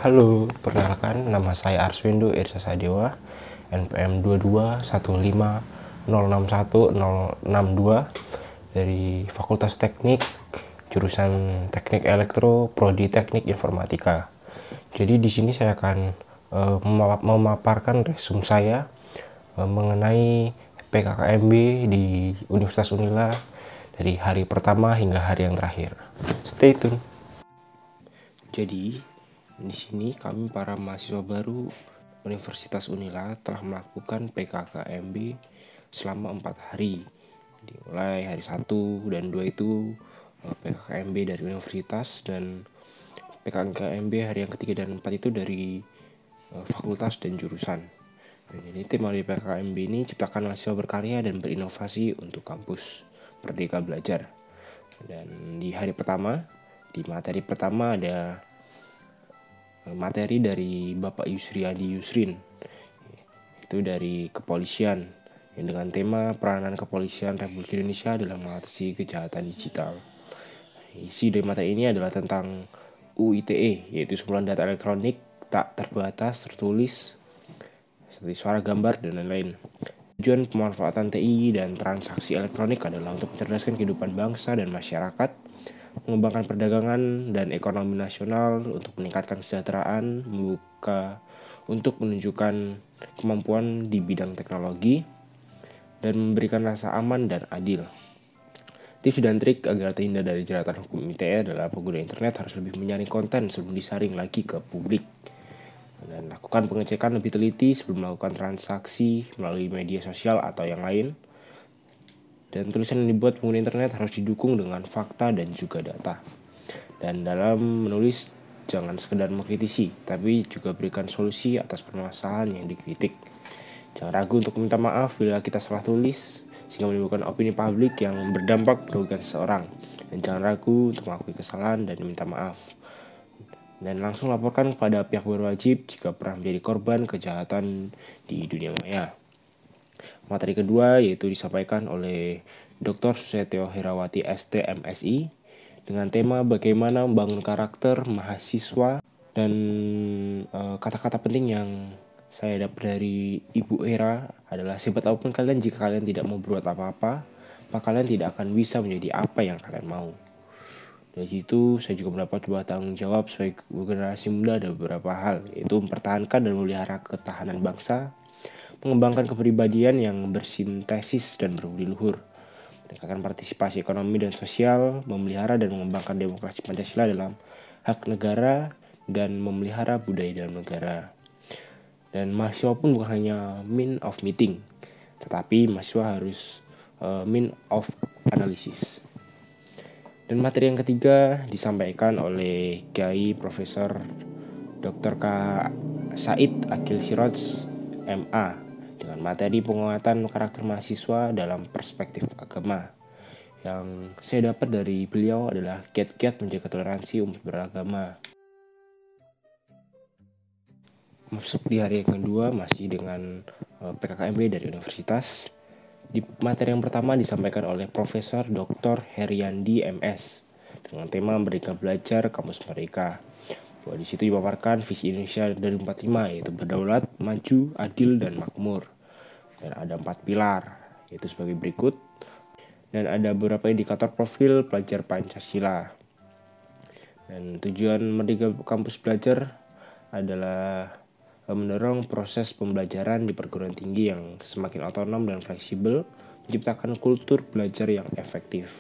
Halo, perkenalkan nama saya Arswindo Irsa Sadewa, NPM 2215061062 dari Fakultas Teknik, jurusan Teknik Elektro, Prodi Teknik Informatika. Jadi di sini saya akan memaparkan resume saya mengenai PKKMB di Universitas Unila dari hari pertama hingga hari yang terakhir. Stay tune. Jadi, di sini kami para mahasiswa baru Universitas Unila telah melakukan PKKMB selama 4 hari. Dimulai hari 1 dan 2 itu PKKMB dari universitas, dan PKKMB hari yang ketiga dan 4 itu dari fakultas dan jurusan. Jadi tema dari PKKMB ini ciptakan mahasiswa berkarya dan berinovasi untuk kampus Merdeka Belajar. Dan di hari pertama, di materi pertama ada materi dari Bapak Yusriadi Yusrin, itu dari kepolisian, yang dengan tema peranan kepolisian Republik Indonesia dalam mengatasi kejahatan digital. Isi dari materi ini adalah tentang UITE, yaitu kumpulan data elektronik tak terbatas tertulis seperti suara, gambar, dan lain-lain. Tujuan pemanfaatan TI dan transaksi elektronik adalah untuk mencerdaskan kehidupan bangsa dan masyarakat, mengembangkan perdagangan dan ekonomi nasional, untuk meningkatkan kesejahteraan, membuka untuk menunjukkan kemampuan di bidang teknologi, dan memberikan rasa aman dan adil. Tips dan trik agar terhindar dari jeratan hukum ITE adalah pengguna internet harus lebih menyaring konten sebelum disaring lagi ke publik, dan lakukan pengecekan lebih teliti sebelum melakukan transaksi melalui media sosial atau yang lain. Dan tulisan yang dibuat pengguna internet harus didukung dengan fakta dan juga data. Dan dalam menulis, jangan sekedar mengkritisi, tapi juga berikan solusi atas permasalahan yang dikritik. Jangan ragu untuk minta maaf bila kita salah tulis, sehingga menimbulkan opini publik yang berdampak merugikan seseorang. Dan jangan ragu untuk mengakui kesalahan dan minta maaf. Dan langsung laporkan kepada pihak berwajib jika pernah menjadi korban kejahatan di dunia maya. Materi kedua yaitu disampaikan oleh Dr. Susetio Herawati ST MSI dengan tema bagaimana membangun karakter mahasiswa, dan kata-kata penting yang saya dapat dari Ibu Hera adalah sehebat apapun kalian, jika kalian tidak mau berbuat apa-apa, maka kalian tidak akan bisa menjadi apa yang kalian mau. Dari situ saya juga mendapat sebuah tanggung jawab sebagai generasi muda ada beberapa hal, yaitu mempertahankan dan memelihara ketahanan bangsa, mengembangkan kepribadian yang bersintesis dan berbudi luhur, meningkatkan partisipasi ekonomi dan sosial, memelihara dan mengembangkan demokrasi Pancasila dalam hak negara, dan memelihara budaya dalam negara. Dan mahasiswa pun bukan hanya mean of meeting, tetapi mahasiswa harus mean of analysis. Dan materi yang ketiga disampaikan oleh Kiai Profesor Dr. K. Said Akil Siroj MA dengan materi penguatan karakter mahasiswa dalam perspektif agama. Yang saya dapat dari beliau adalah kiat-kiat menjaga toleransi umat beragama. Masuk di hari yang kedua masih dengan PKKMB dari universitas. Di materi yang pertama disampaikan oleh Profesor Dr. Heriandi MS dengan tema Merdeka Belajar Kampus Merdeka. Bahwa di situ dipaparkan visi Indonesia 2045, yaitu berdaulat, maju, adil, dan makmur. Dan ada 4 pilar, yaitu sebagai berikut. Dan ada beberapa indikator profil pelajar Pancasila. Dan tujuan Merdeka Kampus Belajar adalah mendorong proses pembelajaran di perguruan tinggi yang semakin otonom dan fleksibel, menciptakan kultur belajar yang efektif.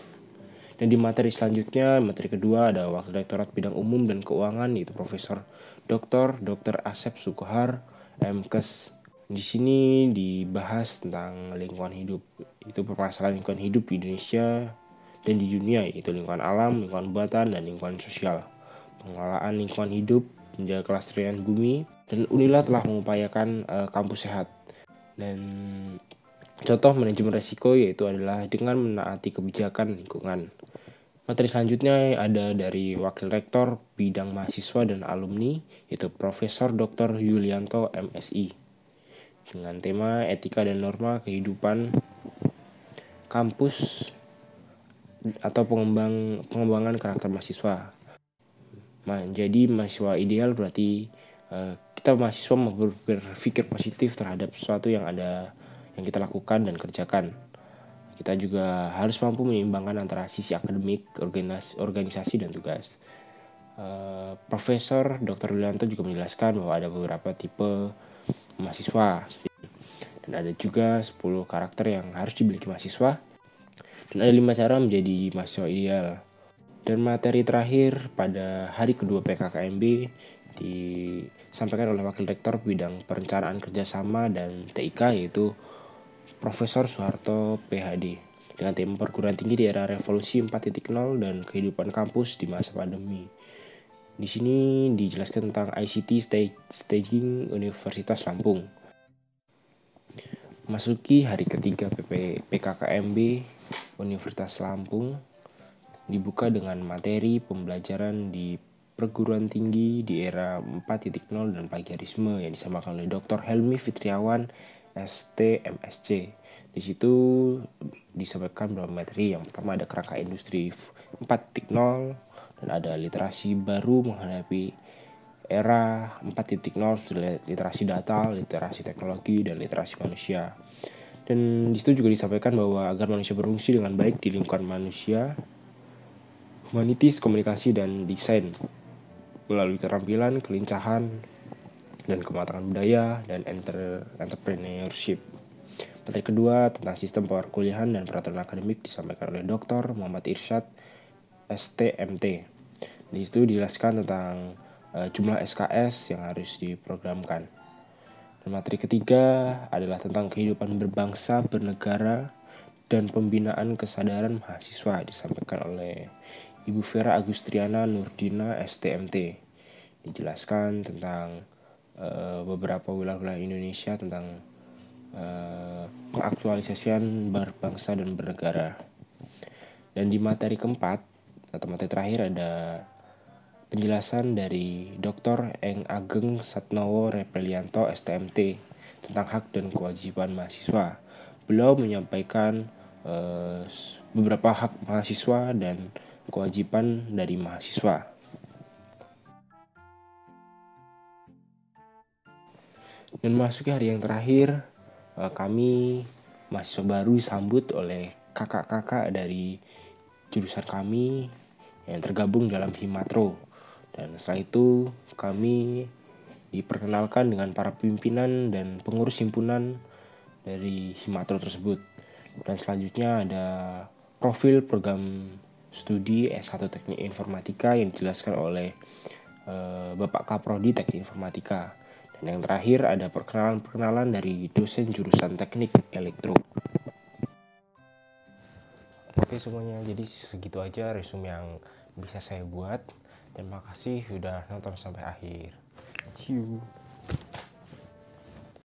Dan di materi selanjutnya, materi kedua ada Wakil Rektorat Bidang Umum dan Keuangan, yaitu Profesor Dr. Asep Sukohar, MKes. Di sini dibahas tentang lingkungan hidup, itu permasalahan lingkungan hidup di Indonesia dan di dunia, yaitu lingkungan alam, lingkungan buatan, dan lingkungan sosial. Pengelolaan lingkungan hidup, menjaga kelestarian bumi, dan Unila telah mengupayakan kampus sehat. Dan contoh manajemen resiko yaitu adalah dengan menaati kebijakan lingkungan. Materi selanjutnya ada dari Wakil Rektor Bidang Mahasiswa dan Alumni, yaitu Profesor Dr. Yulianto MSI dengan tema etika dan norma kehidupan kampus atau pengembangan karakter mahasiswa. Jadi mahasiswa ideal berarti kita mahasiswa berpikir positif terhadap sesuatu yang kita lakukan dan kerjakan. Kita juga harus mampu menyeimbangkan antara sisi akademik, organisasi, dan tugas. Profesor Dr. Yulianto juga menjelaskan bahwa ada beberapa tipe mahasiswa dan ada juga 10 karakter yang harus dimiliki mahasiswa, dan ada 5 cara menjadi mahasiswa ideal. Dan materi terakhir pada hari kedua PKKMB disampaikan oleh Wakil Rektor Bidang Perencanaan Kerjasama dan TIK, yaitu Profesor Soeharto PhD, dengan tema perguruan tinggi di era revolusi 4.0 dan kehidupan kampus di masa pandemi. Di sini dijelaskan tentang ICT Staging Universitas Lampung. Masuki hari ketiga PKKMB Universitas Lampung dibuka dengan materi pembelajaran di perguruan tinggi di era 4.0 dan plagiarisme yang disampaikan oleh Dr. Helmi Fitriawan, ST, MSc. Di situ disampaikan beberapa materi. Yang pertama ada kerangka industri 4.0 dan ada literasi baru menghadapi era 4.0, literasi data, literasi teknologi, dan literasi manusia. Dan di situ juga disampaikan bahwa agar manusia berfungsi dengan baik di lingkungan manusia, humanitis, komunikasi, dan desain melalui keterampilan, kelincahan, dan kematangan budaya, dan entrepreneurship. Materi kedua tentang sistem perkuliahan dan peraturan akademik disampaikan oleh Dr. Muhammad Irsyad, STMT. Di situ dijelaskan tentang jumlah SKS yang harus diprogramkan. Dan materi ketiga adalah tentang kehidupan berbangsa, bernegara, dan pembinaan kesadaran mahasiswa, disampaikan oleh Ibu Vera Agustriana Nurdina, STMT. Dijelaskan tentang beberapa wilayah Indonesia tentang pengaktualisasian berbangsa dan bernegara. Dan di materi keempat atau materi terakhir ada penjelasan dari Dr. Eng Ageng Satnowo Repelianto, STMT, tentang hak dan kewajiban mahasiswa. Beliau menyampaikan beberapa hak mahasiswa dan kewajiban dari mahasiswa. Dan memasuki hari yang terakhir, kami mahasiswa baru disambut oleh kakak-kakak dari jurusan kami yang tergabung dalam Himatro. Dan setelah itu kami diperkenalkan dengan para pimpinan dan pengurus himpunan dari Himatro tersebut. Dan selanjutnya ada profil program studi S1 Teknik Informatika yang dijelaskan oleh Bapak Kaprodi Teknik Informatika. Dan yang terakhir ada perkenalan dari dosen jurusan Teknik Elektro. Oke semuanya, jadi segitu aja resume yang bisa saya buat. Terima kasih sudah nonton sampai akhir. See you.